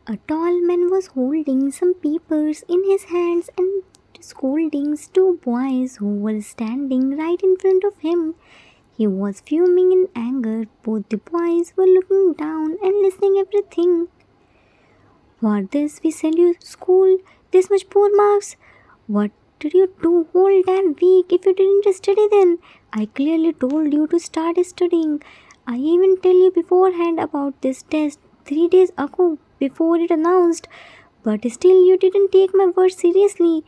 A tall man was holding some papers in his hands and scolding two boys who were standing right in front of him. He was fuming in anger. Both the boys were looking down and listening everything. For this we send you school, this much poor marks. What did you do whole damn week if you didn't study then? I clearly told you to start studying. I even tell you beforehand about this test 3 days ago before it announced. But still you didn't take my words seriously.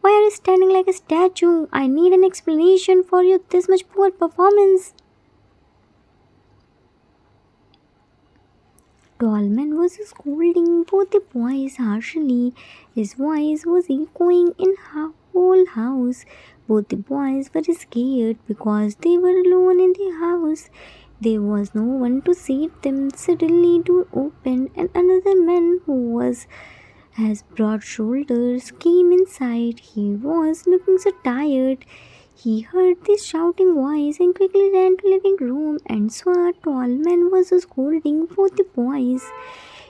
Why are you standing like a statue? I need an explanation for your this much poor performance. Tallman was scolding both the boys harshly. His voice was echoing in the whole house. Both the boys were scared because they were alone in the house. There was no one to save them. Suddenly, door opened, and another man who has broad shoulders came inside. He was looking so tired. He heard this shouting voice and quickly ran to the living room and saw a tall man was scolding both the boys.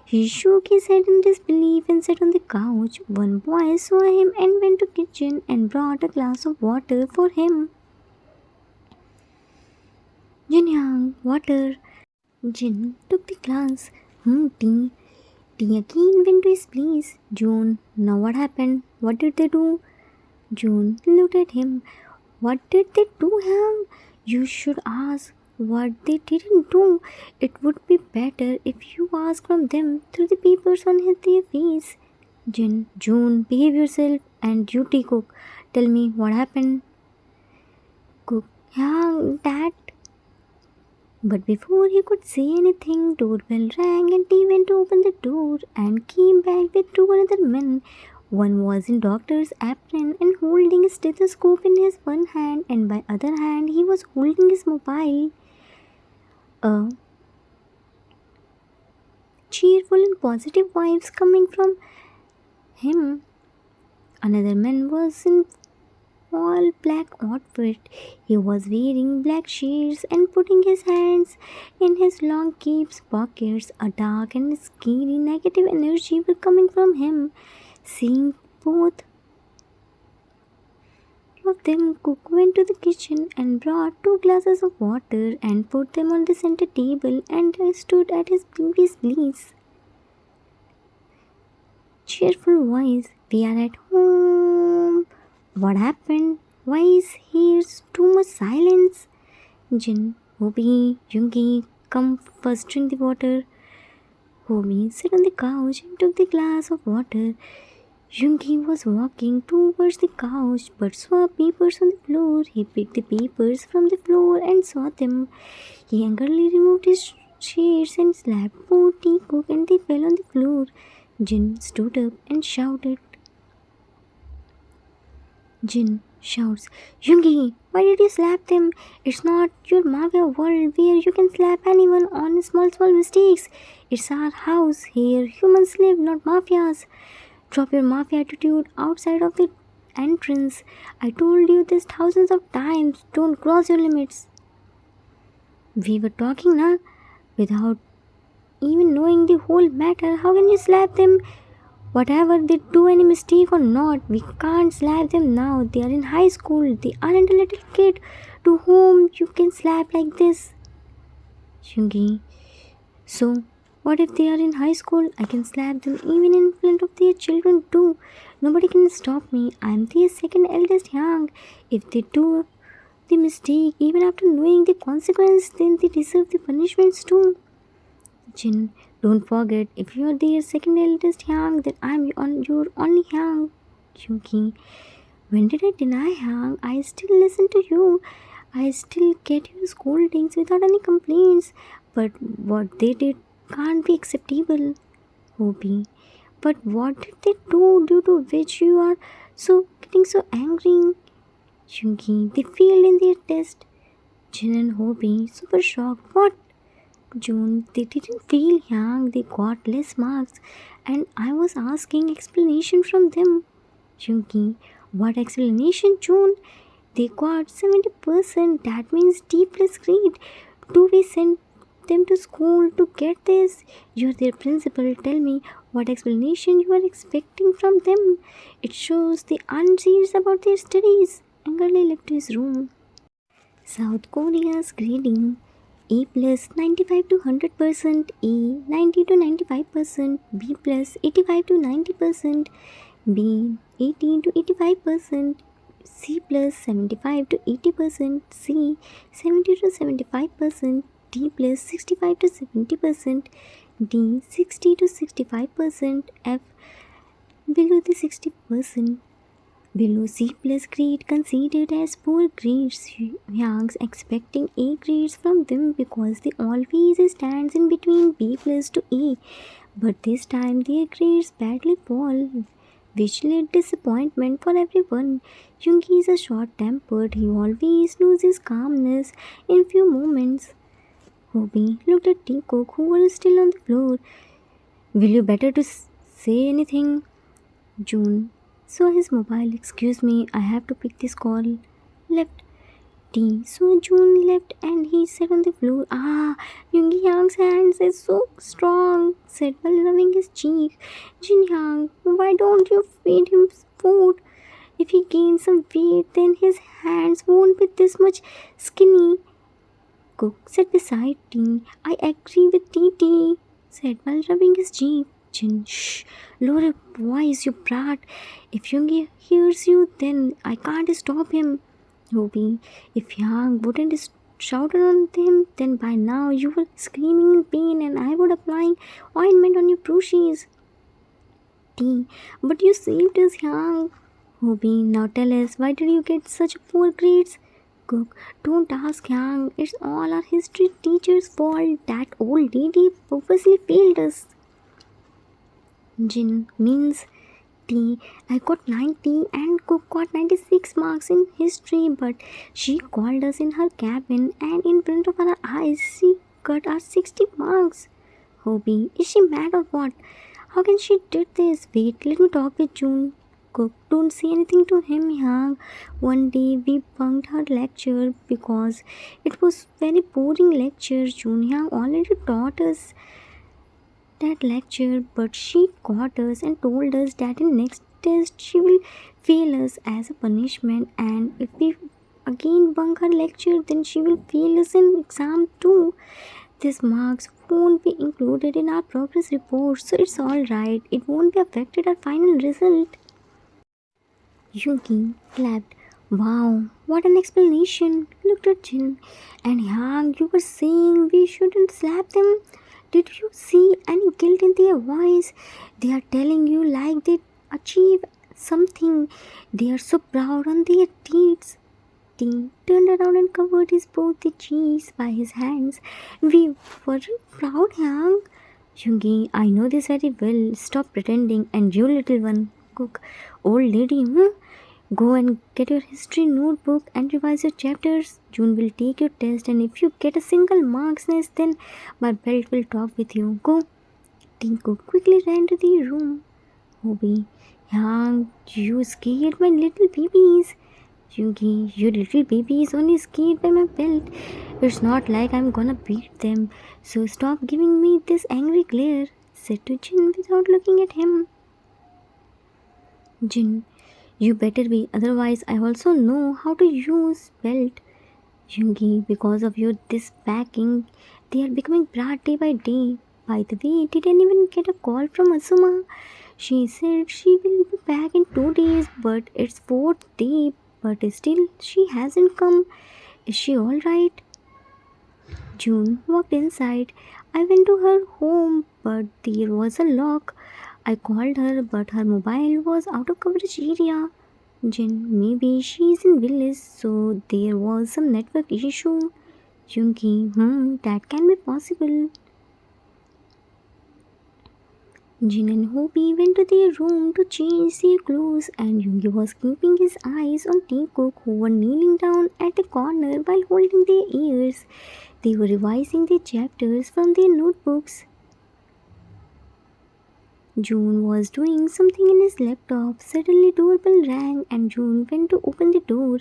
He shook his head in disbelief and sat on the couch. One boy saw him and went to the kitchen and brought a glass of water for him. Jinyang, water. Jin took the glass. Tea. Tea again went to his place. June, now what happened? What did they do? June looked at him. What did they do, Hyung? You should ask what they didn't do. It would be better if you ask from them through the papers on their face. June, behave yourself, and you, Taekook, tell me what happened. Cook, Hyung, that. But before he could say anything, doorbell rang and he went to open the door and came back with two other men. One was in doctor's apron and holding a stethoscope in his one hand, and by other hand he was holding his mobile. A cheerful and positive vibes coming from him. Another man was in all black outfit. He was wearing black shears and putting his hands in his long cape's pockets. A dark and scary negative energy were coming from him. Seeing both of them, Cook went to the kitchen and brought 2 glasses of water and put them on the center table and stood at his previous place. Cheerful voice, we are at home. What happened? Why is here too much silence? Jin, Hobi, Yoongi, come first drink the water. Hobi sat on the couch and took the glass of water. Yoongi was walking towards the couch but saw papers on the floor. He picked the papers from the floor and saw them. He angrily removed his shades and slapped both Jikook and they fell on the floor. Jin stood up and shouted. Jin shouts, Yoongi, why did you slap them? It's not your Mafia world where you can slap anyone on small mistakes. It's our house. Here humans live, not mafias. Drop your mafia attitude outside of the entrance. I told you this thousands of times. Don't cross your limits. We were talking now without even knowing the whole matter. How can you slap them? Whatever they do any mistake or not, we can't slap them now. They are in high school. They aren't a little kid to whom you can slap like this. Yoongi, so what if they are in high school? I can slap them even in front of their children too. Nobody can stop me. I am their second eldest young. If they do the mistake, even after knowing the consequence, then they deserve the punishments too. Jin, don't forget, if you are their second eldest young, then I am your only young. Yoongi, when did I deny young? I still listen to you. I still get your scoldings without any complaints. But what they did can't be acceptable. Hobi, but what did they do due to which you are getting so angry? Yoongi, they failed in their test. Jin and Hobi, super shocked. What? June, they didn't fail, young. They got less marks, and I was asking explanation from them. Yoongi, what explanation, June? They got 70%. That means D plus grade. Do we send them to school to get this? You're their principal. Tell me what explanation you are expecting from them. It shows they aren't serious about their studies. Angrily left his room. South Korea's grading: A plus 95 to 100%, A 90 to 95%, B plus 85 to 90%, B 80 to 85%, C plus 75 to 80%, C 70 to 75%, D plus 65 to 70%, D 60 to 65%, F below the 60%. Below C plus grade considered as poor grades. Hyungs expecting A grades from them because they always stands in between B plus to A. But this time their grades badly fall, which led disappointment for everyone. Yoongi is a short-tempered. He always loses calmness in few moments. Hobi looked at Jikook, who was still on the floor. Will you better to say anything? June saw his mobile. Excuse me, I have to pick this call. Left. T so June left and he sat on the floor. Yoongi Hyang's hands is so strong, said while rubbing his cheek. Jin Hyang, why don't you feed him food? If he gains some weight, then his hands won't be this much skinny. Cook sat beside T. I agree with TT, said while rubbing his cheek. Jin, shh, lower your voice, you brat. If Yoongi hears you, then I can't stop him. Hobi, if Yang wouldn't shouted on them, then by now you were screaming in pain and I would applying ointment on your bruises. T, but you saved us, Yang. Hobi, now tell us, why did you get such poor grades? Cook, don't ask Yang, it's all our history teacher's fault. That old lady purposely failed us. Jin means T. I got 90 and Cook got 96 marks in history, but she called us in her cabin and in front of our eyes she cut our 60 marks. Hobi, is she mad or what? How can she did this? Wait, let me talk with June. Cook, don't say anything to him, Yang. One day we bunked her lecture because it was very boring lecture. June Yang already taught us that lecture, but she caught us and told us that in next test she will fail us as a punishment, and if we again bunk her lecture, then she will fail us in exam too. These marks won't be included in our progress report, so it's alright. It won't be affected our final result. Yoongi clapped. Wow, what an explanation. Looked at Jin. And Yang, you were saying we shouldn't slap them? Did you see any guilt in their voice? They are telling you like they achieve something. They are so proud on their deeds. T turned around and covered his both the cheeks by his hands. We weren't proud, Yang. Yoongi, I know this very well. Stop pretending. And you little one, Cook, old lady, Go and get your history notebook and revise your chapters. June will take your test, and if you get a single marks less, then my belt will talk with you. Go. Jinkook quickly ran to the room. Hobi, Yang, you scared my little babies. Yoongi, your little baby is only scared by my belt. It's not like I'm gonna beat them. So stop giving me this angry glare, said to Jin without looking at him. Jin, you better be, otherwise I also know how to use belt. Yoongi, because of your this backing, they are becoming brat day by day. By the way, did anyone get a call from Asuma? She said she will be back in 2 days, but it's 4th day, but still she hasn't come. Is she alright? June walked inside. I went to her home, but there was a lock. I called her, but her mobile was out of coverage area. Jin, maybe she's in village, so there was some network issue. Yoongi, that can be possible. Jin and Hobi went to their room to change their clothes, and Yoongi was keeping his eyes on Taekook, who were kneeling down at the corner while holding their ears. They were revising their chapters from their notebooks. June was doing something in his laptop. Suddenly doorbell rang and June went to open the door.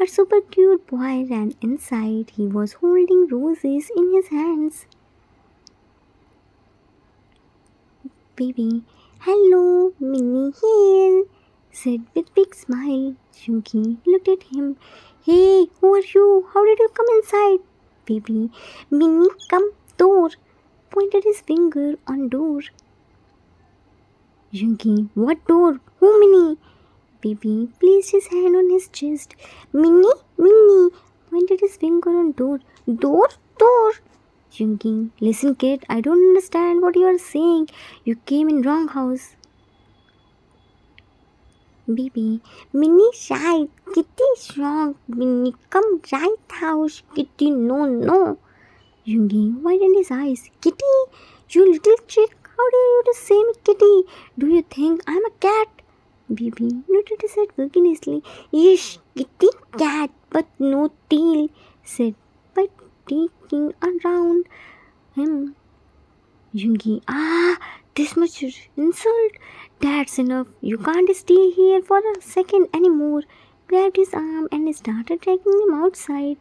A super cute boy ran inside. He was holding roses in his hands. Baby, hello, Minnie here, said with big smile. Yoongi looked at him. Hey, who are you? How did you come inside? Baby, Minnie, come, door. Pointed his finger on door. Yoongi, what door? Who Minnie? Baby placed his hand on his chest. Minnie, Minnie, pointed his finger on door. Door, door. Yoongi, listen kid, I don't understand what you are saying. You came in wrong house. Baby, Minnie right, Kitty is wrong. Minnie, come right house. Kitty, no, no. Yoongi widened his eyes. Kitty, you little chick, how dare you to say me Kitty? Do you think I'm a cat? Baby nodded his head vigorously. Yeesh, Kitty cat, but no tail, said by taking around him. Yoongi, this much insult? That's enough. You can't stay here for a second anymore. Grabbed his arm and started dragging him outside.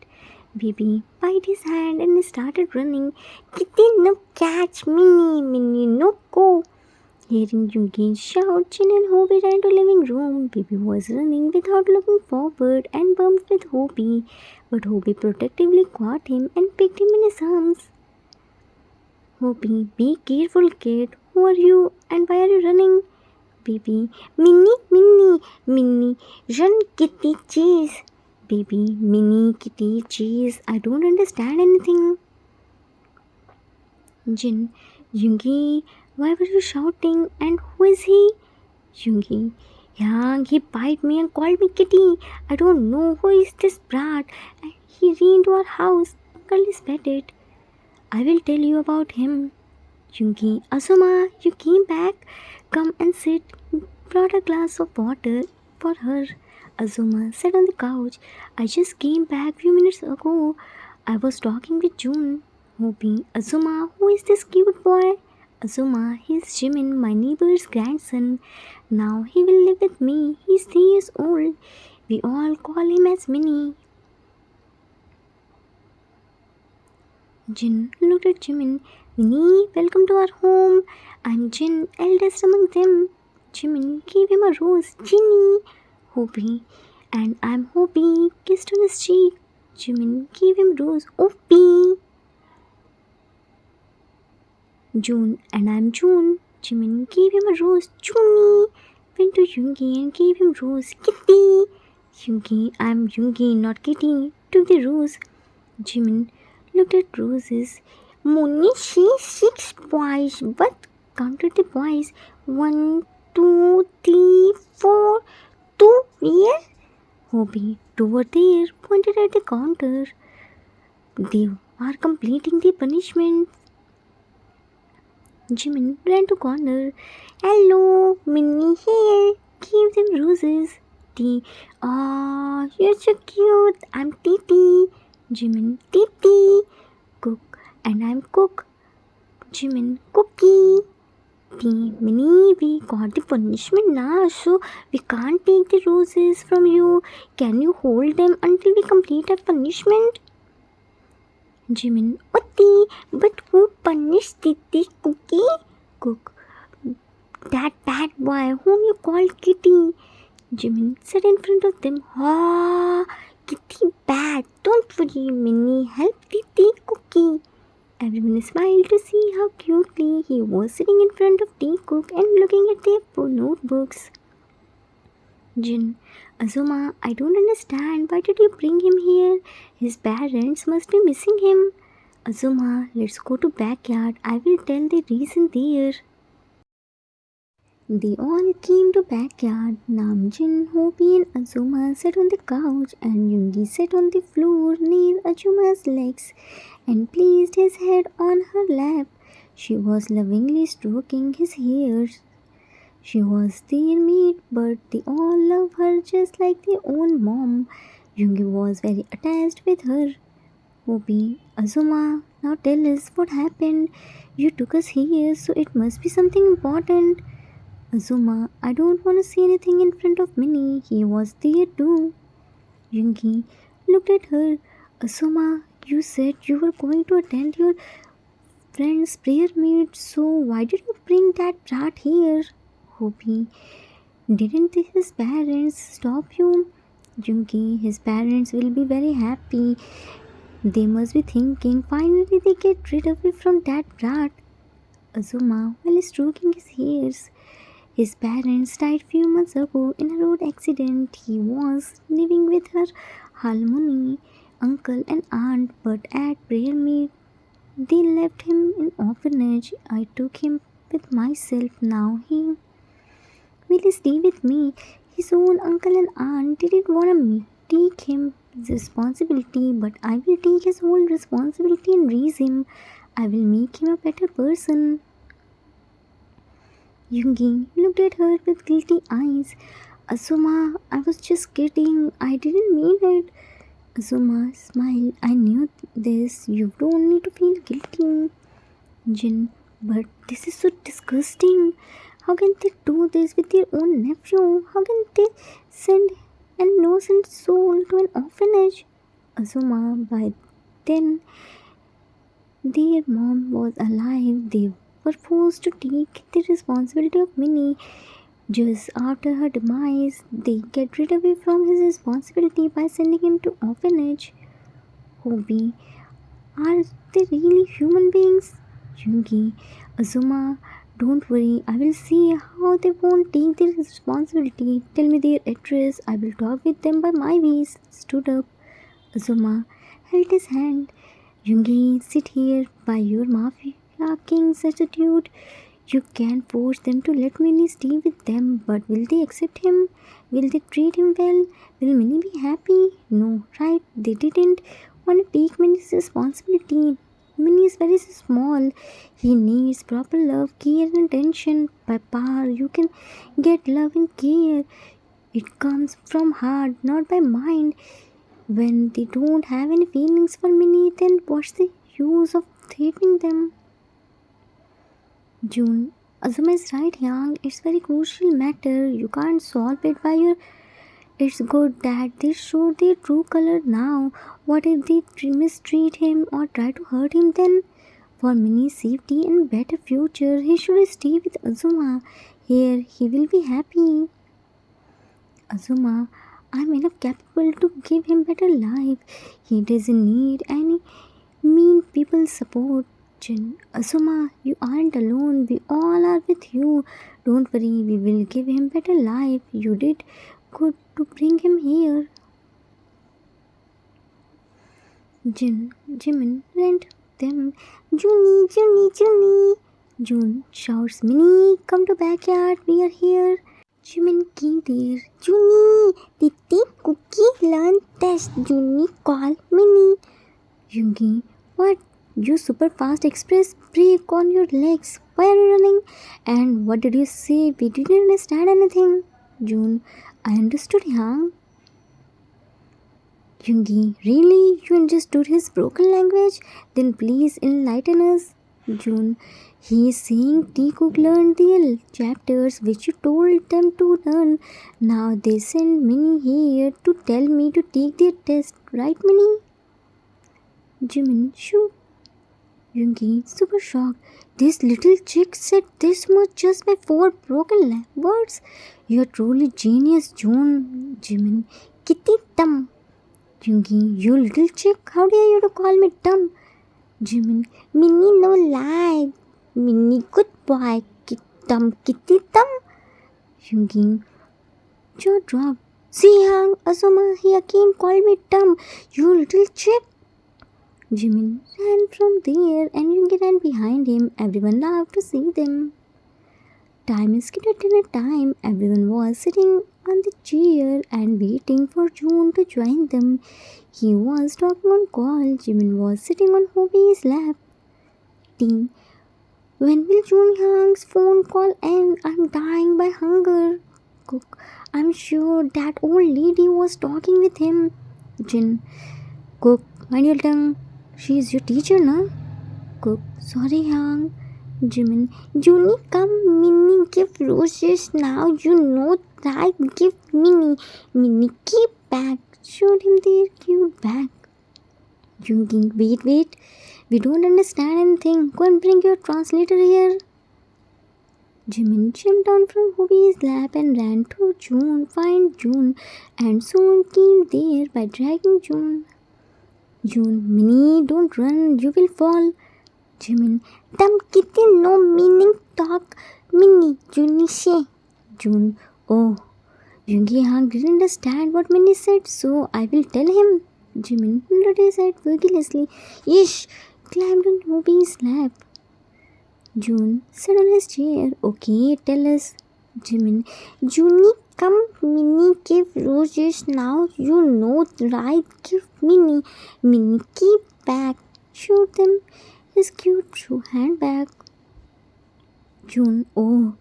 Baby bit his hand and started running. Kitty, no catch, Minnie, Minnie, no go. Hearing Yoongi shout, Jin and Hobi ran to living room. Baby was running without looking forward and bumped with Hobi, but Hobi protectively caught him and picked him in his arms. Hobi, be careful kid. Who are you and why are you running? Baby, Minnie, Minnie, Minnie, run kitty chase. Baby, Minnie, kitty chase. I don't understand anything. Jin, Yoongi, why were you shouting and who is he? Yoongi, yeah, he bit me and called me kitty. I don't know who is this brat. And he ran into our house. Uncle spat it. I will tell you about him. Yoongi, Asuma, you came back. Come and sit. Brought a glass of water for her. Azuma sat on the couch. I just came back few minutes ago. I was talking with June. Hobi, Azuma, who is this cute boy? Azuma, he's Jimin, my neighbor's grandson. Now he will live with me. He's 3 years old. We all call him as Minnie. Jin looked at Jimin. Minnie, welcome to our home. I'm Jin, eldest among them. Jimin gave him a rose. Jinny. Hobi. And I'm Hobi. Kissed on his cheek. Jimin gave him rose. Hobi. June. And I'm June. Jimin gave him a rose. Junie. Went to Yoongi and gave him rose. Kitty. Yoongi. I'm Yoongi, not Kitty. Took the rose. Jimin looked at roses. Moni, she 6 boys, but counted the boys. 1, 2, 3, 4, 2 where? Hobi, 2 were there, pointed at the counter. They are completing the punishment. Jimin ran to corner. Hello, Minnie here. Gave them roses. You're so cute. I'm Titi. Jimin, Titi. Cook, and I'm Cook. Jimin, Cookie. Minnie, we got the punishment now, so we can't take the roses from you. Can you hold them until we complete our punishment? Jimin, Utti, but who punished Titi Cookie? Cook, that bad boy whom you called Kitty. Jimin sat in front of them. Kitty bad. Don't worry, Minnie. Help Titi Cookie. Everyone smiled to see how cutely he was sitting in front of Jikook and looking at their notebooks. Jin, Azuma, I don't understand. Why did you bring him here? His parents must be missing him. Azuma, let's go to backyard. I will tell the reason there. They all came to backyard. Namjin, Hobi and Azuma sat on the couch and Yoongi sat on the floor near Azuma's legs and placed his head on her lap. She was lovingly stroking his hair. She was their mate, but they all love her just like their own mom. Yoongi was very attached with her. Hobi, Azuma, now tell us what happened. You took us here, so it must be something important. Azuma, I don't want to see anything in front of Minnie. He was there too. Yoongi looked at her. Azuma, you said you were going to attend your friend's prayer meet, so why did you bring that brat here? Hobi, didn't his parents stop you? Junki, his parents will be very happy. They must be thinking, finally they get rid of it from that brat. Azuma, while stroking his hairs, his parents died few months ago in a road accident. He was living with her Halmoni, uncle and aunt, but at prayer meet they left him in orphanage. I took him with myself. Now he will stay with me. His own uncle and aunt didn't want me take him responsibility, but I will take his whole responsibility and raise him. I will make him a better person. Yoongi looked at her with guilty eyes. Asuma, I was just kidding. I didn't mean it. Asuma smiled. I knew this. You don't need to feel guilty. Jin, but this is so disgusting. How can they do this with their own nephew? How can they send an innocent soul to an orphanage? Azuma, by then their mom was alive. They were forced to take the responsibility of Minnie. Just after her demise, they get rid away from his responsibility by sending him to orphanage. Hobi, are they really human beings? Yoongi, Azuma, don't worry, I will see how they won't take their responsibility. Tell me their address, I will talk with them by my ways. Stood up. Azuma held his hand. Yoongi, sit here by your Mafia King substitute. You can force them to let Minnie stay with them, but will they accept him? Will they treat him well? Will Minnie be happy? No, right? They didn't want to take Minnie's responsibility. Minnie is very small. He needs proper love, care, and attention. By power, you can get love and care. It comes from heart, not by mind. When they don't have any feelings for Minnie, then what's the use of threatening them? June, Azuma is right, young. It's very crucial matter. You can't solve it by your. It's good that they show their true color now. What if they mistreat him or try to hurt him then? For Minnie's safety and better future, he should stay with Azuma. Here, he will be happy. Azuma, I'm enough capable to give him better life. He doesn't need any mean people's support. Jin, Azuma, you aren't alone. We all are with you. Don't worry, we will give him better life. You did good to bring him here. Jimin ran to them. Juni. June shouts, Minnie, come to backyard. We are here. Jimin came there. Juni, did the cookie learn test? Juni, call Minnie. Yoongi, what? You super fast express brake on your legs. Why are you running? And what did you say? We didn't understand anything. June, I understood, Yang. Yoongi, really? You understood his broken language? Then please enlighten us. June, he is saying Taekook learned the chapters which you told them to learn. Now they send Minnie here to tell me to take their test. Right, Minnie? Jimin, shoot. Yoongi, super shocked. This little chick said this much just by 4 broken words. You are truly genius, June. Jimin, kitty dumb. Yoongi, you little chick, how dare you to call me dumb? Jimin, Minnie no lie. Minnie good boy. Dumb kitty dumb. Yoongi, jaw drop. See, Hang, Asuma, he again called me dumb. You little chick. Jimin ran from there and Yoongi ran behind him. Everyone laughed to see them. Time skipped at dinner time. Everyone was sitting on the chair and waiting for June to join them. He was talking on call. Jimin was sitting on Hobi's lap. When will June Hyung's phone call end? I'm dying by hunger. Cook, I'm sure that old lady was talking with him. Jin, Cook, mind your tongue. She is your teacher, na? Cook, sorry, Hyung. Jimin, Junie, come, Minnie, give roses now. You know that. Give Minnie. Minnie, keep back. Showed him their cute bag. Yoongi, wait. We don't understand anything. Go and bring your translator here. Jimin jumped down from Hobi's lap and ran to find June, and soon came there by dragging June. June, Minnie, don't run, you will fall. Jimin, Tam kitty no meaning talk, Minnie, Junishe. June, oh, Yoongi Hang didn't understand what Minnie said, so I will tell him. Jimin nodded his head vigorously. Yesh, climbed on Hobi's lap. June sat on his chair. Okay, tell us. Jimin, Junie, come, Minnie, give roses now. You know, right? Give Minnie. Minnie, keep back. Showed them his cute shoe handbag. June, oh,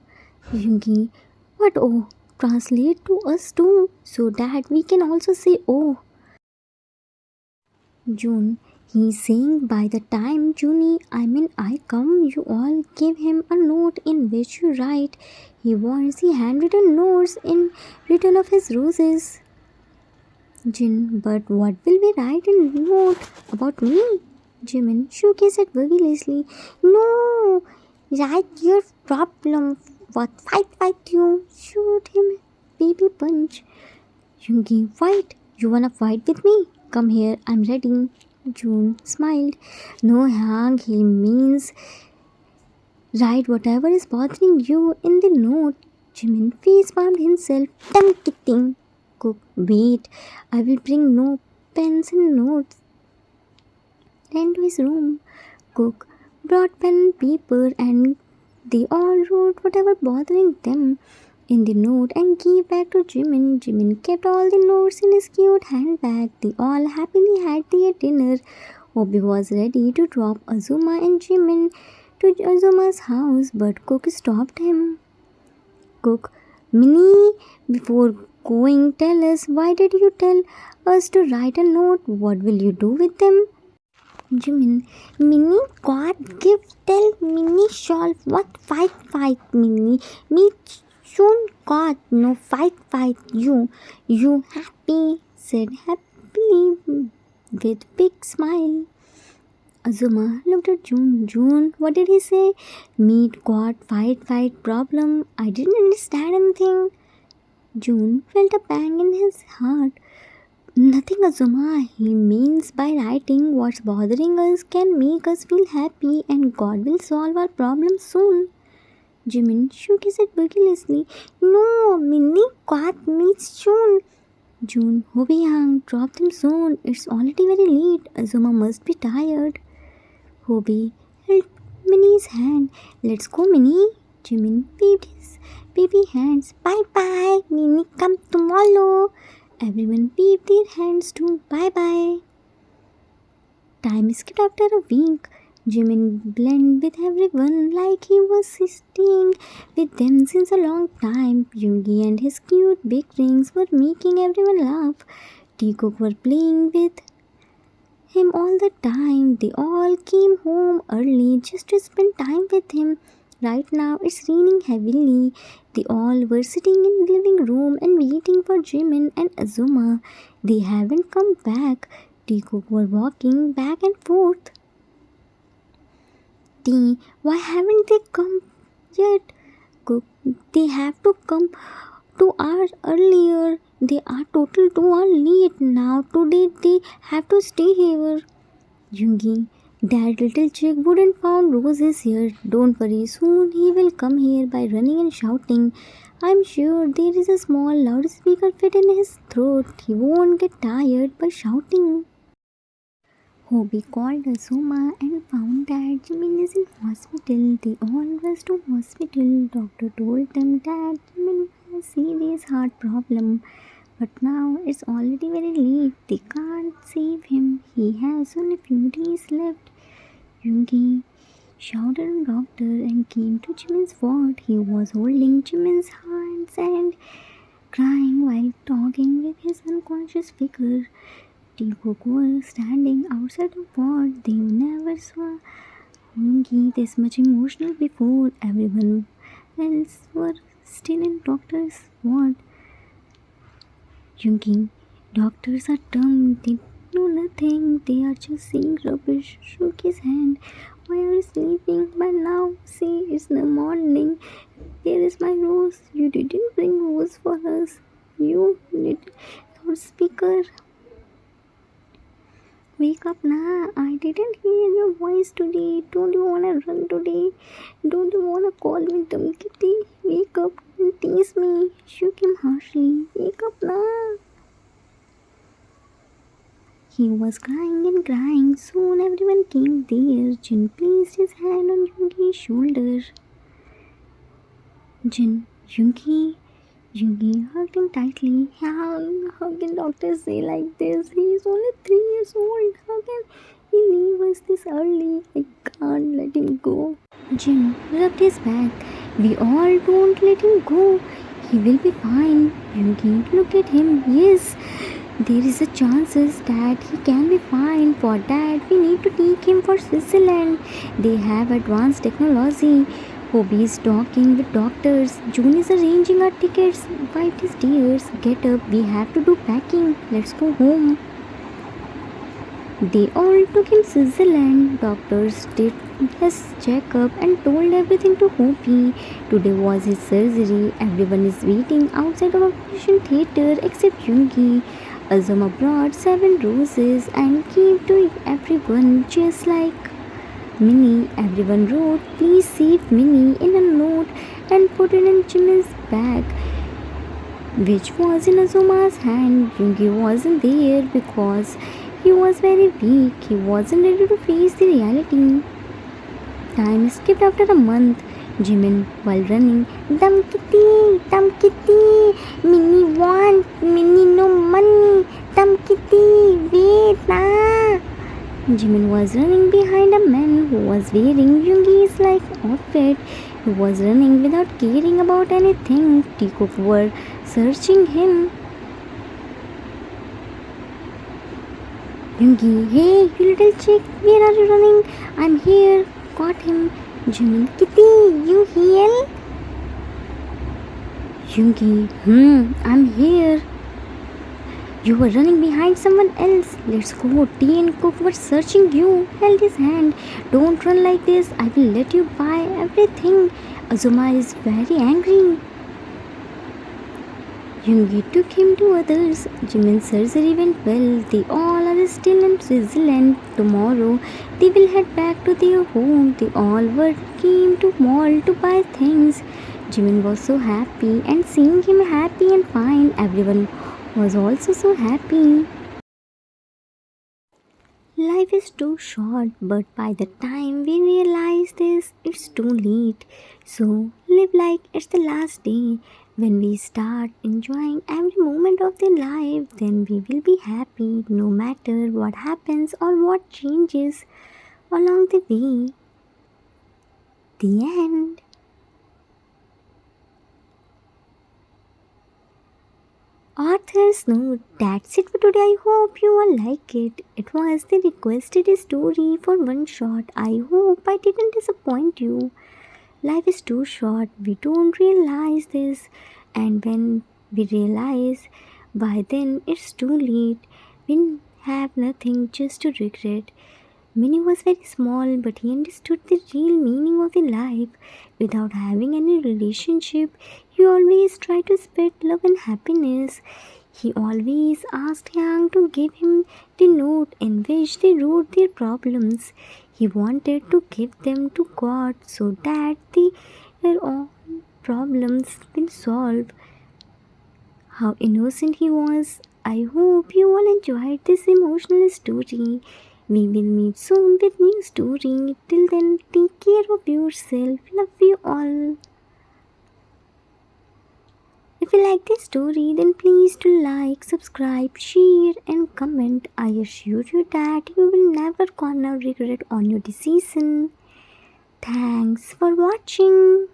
Yoongi, what oh? Translate to us too, so that we can also say oh. June, he's saying by the time I come, you all give him a note in which you write. He wants the handwritten notes in return of his roses. Jin, but what will we write in note about me? Jimin shook his head vigorously. No, write your problem. What fight you? Shoot him, baby punch. Yoongi, fight. You wanna fight with me? Come here, I'm ready. June smiled. No, Hang, he means write whatever is bothering you in the note. Jimin face palmed himself. Damn kidding. Cook, wait, I will bring no pens and notes. Ran to his room. Cook brought pen and paper and they all wrote whatever bothering them in the note and gave back to Jimin. Jimin kept all the notes in his cute handbag. They all happily had their dinner. Hobi was ready to drop Azuma and Jimin to Azuma's house, but Cook stopped him. Cook, Minnie, before going, tell us, why did you tell us to write a note? What will you do with them? Jimin, Minnie got gift, tell Minnie shawl, what fight, Minnie, me soon got no fight, you happy, said happily with big smile. Azuma looked at June, what did he say? Meet got fight, problem, I didn't understand anything. June felt a pang in his heart. Nothing, Azuma. He means by writing what's bothering us can make us feel happy and God will solve our problems soon. Jimin shook his head vigorously. No, Minnie got me soon. June, Hobi Hang, drop them soon. It's already very late. Azuma must be tired. Hobi held Minnie's hand. Let's go, Minnie. Jimin waved his baby hands. Bye, Minnie, come tomorrow. Everyone waved their hands too. Bye. Time skipped after a week. Jimin blended with everyone like he was staying with them since a long time. Yoongi and his cute big rings were making everyone laugh. Taekook were playing with him all the time. They all came home early just to spend time with him. Right now it's raining heavily. They all were sitting in the living room and waiting for Jimin and Azuma. They haven't come back. Jikook were walking back and forth. Why haven't they come yet? Cook, they have to come 2 hours earlier. They are total 2 hours late now. Today they have to stay here. Yoongi, that little chick wouldn't found roses here. Don't worry, soon he will come here by running and shouting. I'm sure there is a small loudspeaker fit in his throat. He won't get tired by shouting. Hobi called Azuma and found that Jimin is in hospital. They all rushed to hospital. Doctor told them that Jimin has serious heart problem. But now it's already very late. They can't save him. He has only few days left. Yoongi shouted at the doctor and came to Jimin's ward. He was holding Jimin's hands and crying while talking with his unconscious figure. Jikook was standing outside the ward. They never saw Yoongi this much emotional before. Everyone else were still in doctor's ward. Yoongi, doctors are dumb. They No, nothing. They are just saying rubbish. Shook his hand. Why are you sleeping? By now, see, it's the morning. Here is my rose. You didn't bring rose for us. You did. Loudspeaker. Wake up now. I didn't hear your voice today. Don't you wanna run today? Don't you wanna call me dumb kitty? Wake up and tease me. Shook him harshly. Wake up now. He was crying and crying. Soon everyone came there. Jin placed his hand on Yoongi's shoulder. Jin, Yoongi hugged him tightly. How can doctors say like this? He is only 3 years old. How can he leave us this early? I can't let him go. Jin rubbed his back. We all don't let him go. He will be fine. Yoongi looked at him. Yes, there is a chances that he can be fine. For that, we need to take him for Switzerland. They have advanced technology. Hobi is talking with doctors. June is arranging our tickets. Wiped his tears. Get up. We have to do packing. Let's go home. They all took him to Switzerland. Doctors did his checkup and told everything to Hobi. Today was his surgery. Everyone is waiting outside of operation theater except Yoongi. Azuma brought 7 roses and gave to everyone just like Minnie. Everyone wrote, please save Minnie in a note and put it in Jimin's bag, which was in Azuma's hand. Yoongi wasn't there because he was very weak. He wasn't ready to face the reality. Time skipped after a month. Jimin, while running, Dum kitty, Minnie no money, Dum kitty, wait nah. Jimin was running behind a man who was wearing Yoongi's like outfit. He was running without caring about anything. Taekook were searching him. Yoongi, hey, you little chick, where are you running? I'm here. Caught him. Jimin, kitty, you here? Yoongi, I'm here. You were running behind someone else. Let's go. Tea and Cook were searching you. Held his hand. Don't run like this. I will let you buy everything. Azuma is very angry. Yoongi took him to others. Jimin's surgery went well. They all are still in Switzerland. Tomorrow they will head back to their home. They all came to mall to buy things. Jimin was so happy, and seeing him happy and fine, everyone was also so happy. Life is too short, but by the time we realize this, it's too late. So live like it's the last day. When we start enjoying every moment of the life, then we will be happy no matter what happens or what changes along the way. The end. Author's note. That's it for today. I hope you all like it. It was the requested story for One Shot. I hope I didn't disappoint you. Life is too short. We don't realize this. And when we realize, by then it's too late. We have nothing just to regret. Minnie was very small, but he understood the real meaning of the life. Without having any relationship, he always tried to spread love and happiness. He always asked Yang to give him the note in which they wrote their problems. He wanted to give them to God so that their own problems will solve. How innocent he was. I hope you all enjoyed this emotional story. We will meet soon with new story. Till then, take care of yourself. Love you all. If you like this story, then please do like, subscribe, share and comment. I assure you that you will never gonna regret on your decision. Thanks for watching.